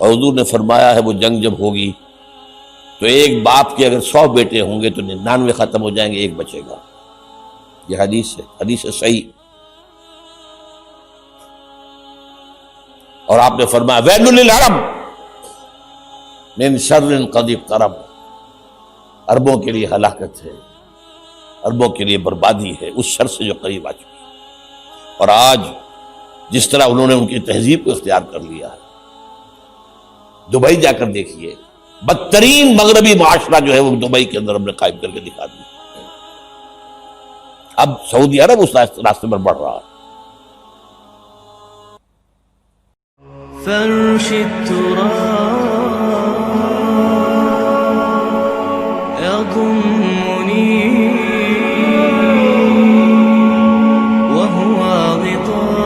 اور حضور نے فرمایا ہے وہ جنگ جب ہوگی تو ایک باپ کے اگر 100 بیٹے ہوں گے تو 99 ختم ہو جائیں گے، ایک بچے گا۔ یہ حدیث ہے صحیح۔ اور آپ نے فرمایا ویل للعرب من شر قد اقترب، عربوں کے لیے ہلاکت ہے، عربوں کے لیے بربادی ہے اس شر سے جو قریب آ چکی ہے۔ اور آج جس طرح انہوں نے ان کی تہذیب کو اختیار کر لیا ہے، دبئی جا کر دیکھیے، بدترین مغربی معاشرہ جو ہے وہ دبئی کے اندر ہم نے قائم کر کے دکھا دیا۔ اب سعودی عرب اس راستے پر بڑھ رہا ہے۔ فرش التراب يضمني وهو غطاء۔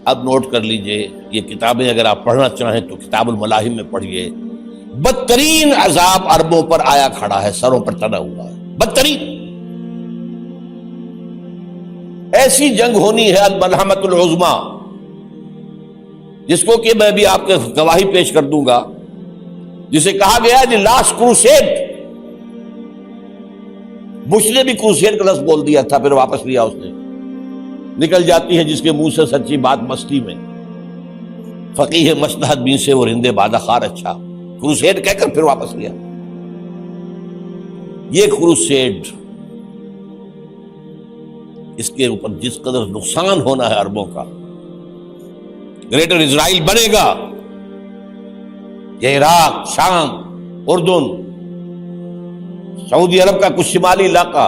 اب نوٹ کر لیجئے، یہ کتابیں اگر آپ پڑھنا چاہیں تو کتاب الملاحم میں پڑھیے۔ بدترین عذاب عربوں پر آیا کھڑا ہے، سروں پر تنا ہوا ہے، بدترین۔ ایسی جنگ ہونی ہے الملحمۃ العظمی، جس کو کہ میں بھی آپ کے گواہی پیش کر دوں گا، جسے کہا گیا ہے لاسٹ کروسیڈ۔ بش نے بھی کروسیڈ کا لفظ بول دیا تھا، پھر واپس لیا اس نے۔ نکل جاتی ہے جس کے منہ سے سچی بات مستی میں، فقیہ مصلحت بین سے وہ رندے بادہ خار اچھا، کروسیڈ کہہ کر پھر واپس لیا۔ یہ کروسیڈ، اس کے اوپر جس قدر نقصان ہونا ہے عربوں کا، گریٹر اسرائیل بنے گا، یہ عراق، شام، اردن، سعودی عرب کا کچھ شمالی علاقہ،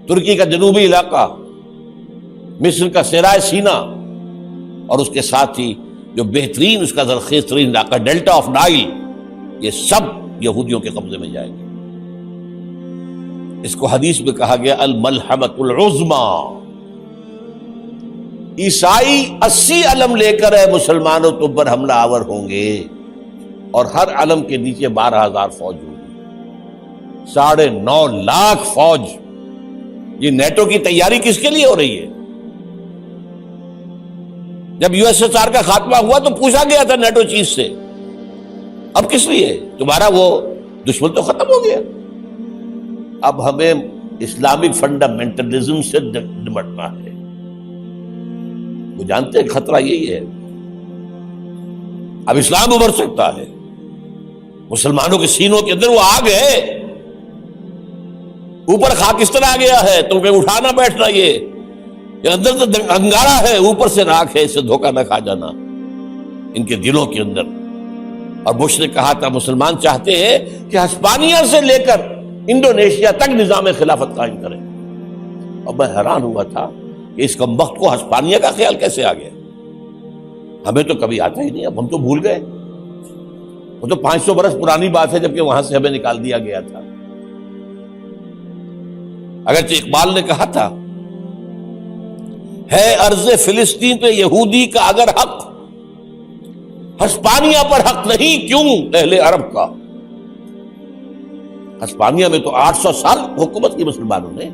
ترکی کا جنوبی علاقہ، مصر کا صحرائے سینا، اور اس کے ساتھ ہی جو بہترین اس کا زرخیز ترین علاقہ ڈیلٹا آف نائل، یہ سب یہودیوں کے قبضے میں جائے گے۔ اس کو حدیث میں کہا گیا الملحمۃ العظمی۔ عیسائی 80 علم لے کر مسلمانوں تم پر حملہ آور ہوں گے، اور ہر علم کے نیچے 12,000 فوج ہوگی، 9.5 لاکھ فوج۔ یہ نیٹو کی تیاری کس کے لیے ہو رہی ہے؟ جب USSR کا خاتمہ ہوا تو پوچھا گیا تھا نیٹو چیف سے، اب کس لیے؟ تمہارا وہ دشمن تو ختم ہو گیا، اب ہمیں اسلامک فنڈامنٹلزم سے نمٹنا ہے۔ وہ جانتے ہیں خطرہ یہی ہے، اب اسلام ابھر سکتا ہے، مسلمانوں کے سینوں کے اندر وہ آگ ہے، اوپر خاکستر آ گیا ہے، تو کہ اٹھانا بیٹھنا، یہ اندر تو انگارہ ہے، اوپر سے راکھ ہے، اس سے دھوکہ نہ کھا جانا ان کے دلوں کے اندر۔ اور بش نے کہا تھا مسلمان چاہتے ہیں کہ ہسپانیہ سے لے کر انڈونیشیا تک نظام خلافت قائم کریں، اور میں حیران ہوا تھا کہ اس کم وقت کو ہسپانیہ کا خیال کیسے آ گیا؟ ہمیں تو کبھی آتا ہی نہیں، اب ہم تو بھول گئے، وہ تو 500 برس پرانی بات ہے جبکہ وہاں سے ہمیں نکال دیا گیا تھا۔ اگرچہ اقبال نے کہا تھا ہے ارض فلسطین پہ یہودی کا اگر حق، ہسپانیہ پر حق نہیں کیوں اہل عرب کا؟ ہسپانیہ میں تو 800 سال حکومت کی مسلمانوں نے،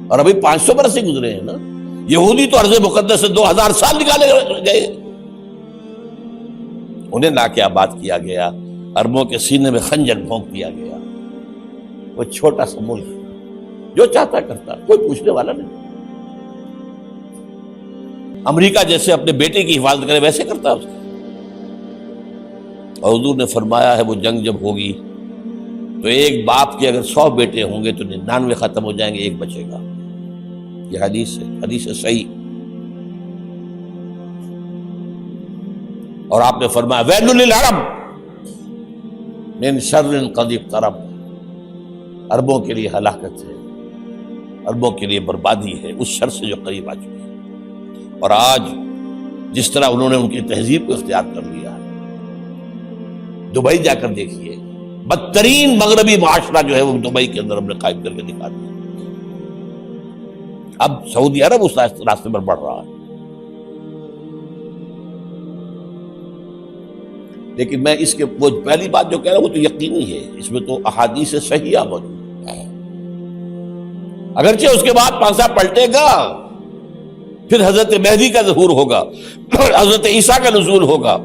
اور ابھی 500 برس سے گزرے ہیں نا۔ یہودی تو ارض مقدس سے 2000 سال نکالے گئے، انہیں ناکہ آباد کیا گیا، عربوں کے سینے میں خنجر بھونک دیا گیا۔ وہ چھوٹا سا ملک جو چاہتا کرتا، کوئی پوچھنے والا نہیں۔ امریکہ جیسے اپنے بیٹے کی حفاظت کرے ویسے کرتا اس کا۔ اور حضور نے فرمایا ہے وہ جنگ جب ہوگی تو ایک باپ کے اگر 100 بیٹے ہوں گے تو 99 ختم ہو جائیں گے، ایک بچے گا۔ یہ حدیث ہے صحیح۔ اور آپ نے فرمایا ویل للعرب من شر قد اقترب، عربوں کے لیے ہلاکت ہے، عربوں کے لیے بربادی ہے اس شر سے جو قریب آ چکی ہے۔ اور آج جس طرح انہوں نے ان کی تہذیب کو اختیار کر لیا ہے، دبئی جا کر دیکھیے، بدترین مغربی معاشرہ جو ہے وہ دبئی کے اندر ہم نے قائم کر کے دکھا دیا۔ اب سعودی عرب اس راستے پر بڑھ رہا ہے۔ لیکن میں اس کے وہ پہلی بات جو کہہ رہا ہوں وہ تو یقینی ہے، اس میں تو احادیث صحیحہ موجود ہے، اگرچہ اس کے بعد پانسا پلٹے گا، پھر حضرت مہدی کا ظہور ہوگا، حضرت عیسیٰ کا نزول ہوگا،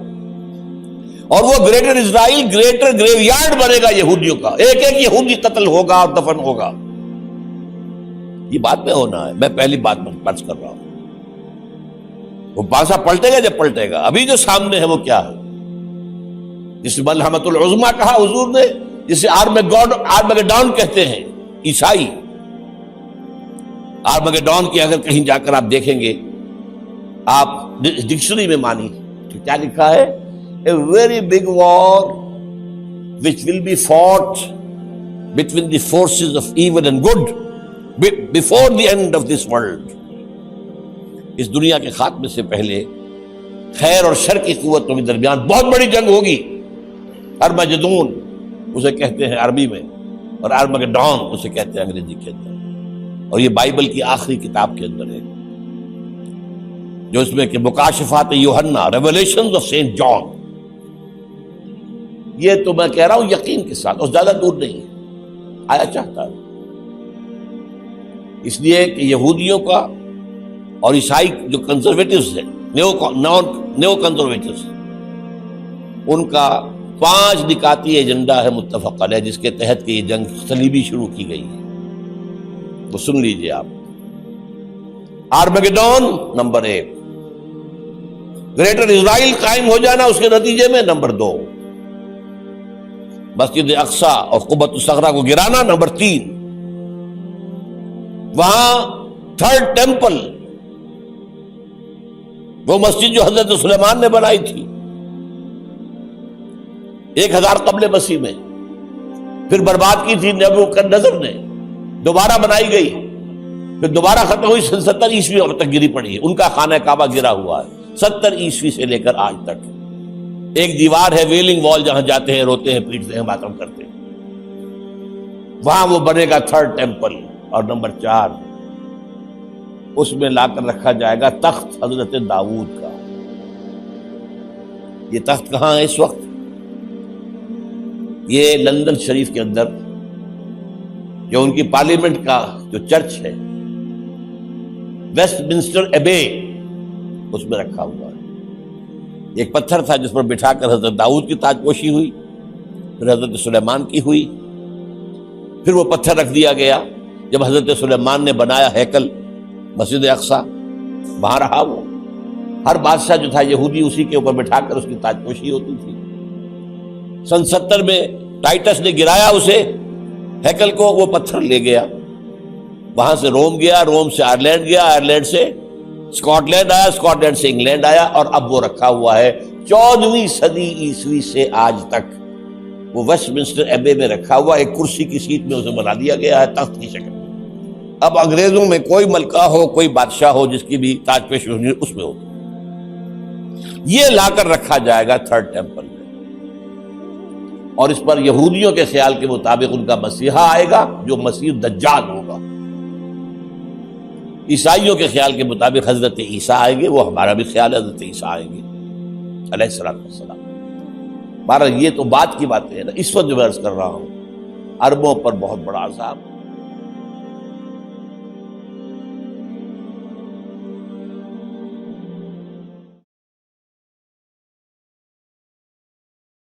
اور وہ گریٹر اسرائیل گریٹر گریو یارڈ بنے گا یہودیوں کا، ایک ایک یہودی قتل ہوگا اور دفن ہوگا۔ یہ بات میں ہونا ہے، میں پہلی بات پرچ کر رہا ہوں۔ وہ پاسا پلٹے گا جب پلٹے گا، ابھی جو سامنے ہے وہ کیا ہے؟ جس ملحمۃ العظمیٰ کہا حضور نے، جسے آرمگیڈون کہتے ہیں عیسائی۔ آرمگیڈون کی اگر کہیں جا کر آپ دیکھیں گے، آپ ڈکشنری میں مانی تو کیا لکھا ہے؟ A very big war which will be fought between the forces of evil and good before the end of this world. اس دنیا کے خاتمے سے پہلے خیر اور شر کی قوتوں کے درمیان بہت بڑی جنگ ہوگی۔ ارمجدون اسے کہتے ہیں عربی میں، اور ارمگیڈون اسے کہتے ہیں انگریزی کے اندر، اور یہ بائبل کی آخری کتاب کے اندر ہے، جو اس میں کہ مکاشفات یوحنا، ریویلیشنز آف سینٹ جان۔ یہ تو میں کہہ رہا ہوں یقین کے ساتھ، اور زیادہ دور نہیں ہے، آیا چاہتا ہے۔ اس لیے کہ یہودیوں کا اور عیسائی جو کنزرویٹوز ہیں، نیو کنزرویٹوز، ان کا 5 نکاتی ایجنڈا ہے متفق علیہ، جس کے تحت کہ یہ جنگ صلیبی شروع کی گئی ہے۔ وہ سن لیجئے آپ۔ آرمگیڈون نمبر 1، گریٹر اسرائیل قائم ہو جانا اس کے نتیجے میں نمبر 2، مسجد اقصی اور قبۃ الصغریٰ کو گرانا نمبر 3، وہاں 3rd ٹیمپل، وہ مسجد جو حضرت سلیمان نے بنائی تھی 1000 قبل مسیح میں، پھر برباد کی تھی نبوکدنضر نے، دوبارہ بنائی گئی، پھر دوبارہ ختم ہوئی 70 عیسوی تک گری پڑی ہے۔ ان کا خانہ کعبہ گرا ہوا ہے 70 عیسوی سے لے کر آج تک۔ ایک دیوار ہے ویلنگ وال، جہاں جاتے ہیں، روتے ہیں، پیٹتے ہیں، ماتم کرتے ہیں، وہاں وہ بنے گا 3rd ٹیمپل۔ اور نمبر 4، اس میں لا کر رکھا جائے گا تخت حضرت داؤد کا۔ یہ تخت کہاں ہے اس وقت؟ یہ لندن شریف کے اندر، جو ان کی پارلیمنٹ کا جو چرچ ہے، ویسٹ منسٹر ایبے، اس میں رکھا ہوا ہے۔ ایک پتھر تھا جس پر بٹھا کر حضرت داؤد کی تاج پوشی ہوئی، پھر حضرت سلیمان کی ہوئی، پھر وہ پتھر رکھ دیا گیا جب حضرت سلیمان نے بنایا ہیکل مسجد اقصی، وہاں رہا وہ۔ ہر بادشاہ جو تھا یہودی اسی کے اوپر بٹھا کر اس کی تاج پوشی ہوتی تھی۔ سن 70 میں ٹائٹس نے گرایا اسے، ہیکل کو، وہ پتھر لے گیا، وہاں سے روم گیا، روم سے آئرلینڈ گیا، آئرلینڈ سے اسکاٹ لینڈ آیا، اسکاٹ لینڈ سے انگلینڈ آیا، اور اب وہ رکھا ہوا ہے 14ویں صدی عیسوی سے آج تک۔ وہ ویسٹ منسٹر ایبے میں رکھا ہوا، ایک کرسی کی سیٹ میں اسے بنا دیا گیا ہے تخت کی شکل میں۔ اب انگریزوں میں کوئی ملکہ ہو، کوئی بادشاہ ہو جس کی بھی تاج پوشی ہونی، اس میں ہوتی، یہ لا کر رکھا جائے گا 3rd ٹیمپل میں۔ اور اس پر یہودیوں کے خیال کے مطابق ان کا مسیحا آئے گا جو مسیح دجال ہوگا، عیسائیوں کے خیال کے مطابق حضرت عیسیٰ آئیں گے، وہ ہمارا بھی خیال ہے حضرت عیسیٰ آئیں گے علیہ السلام۔ بہرحال یہ تو بات کی باتیں ہیں نا، اس وقت جو میں عرض کر رہا ہوں، عربوں پر بہت بڑا عذاب۔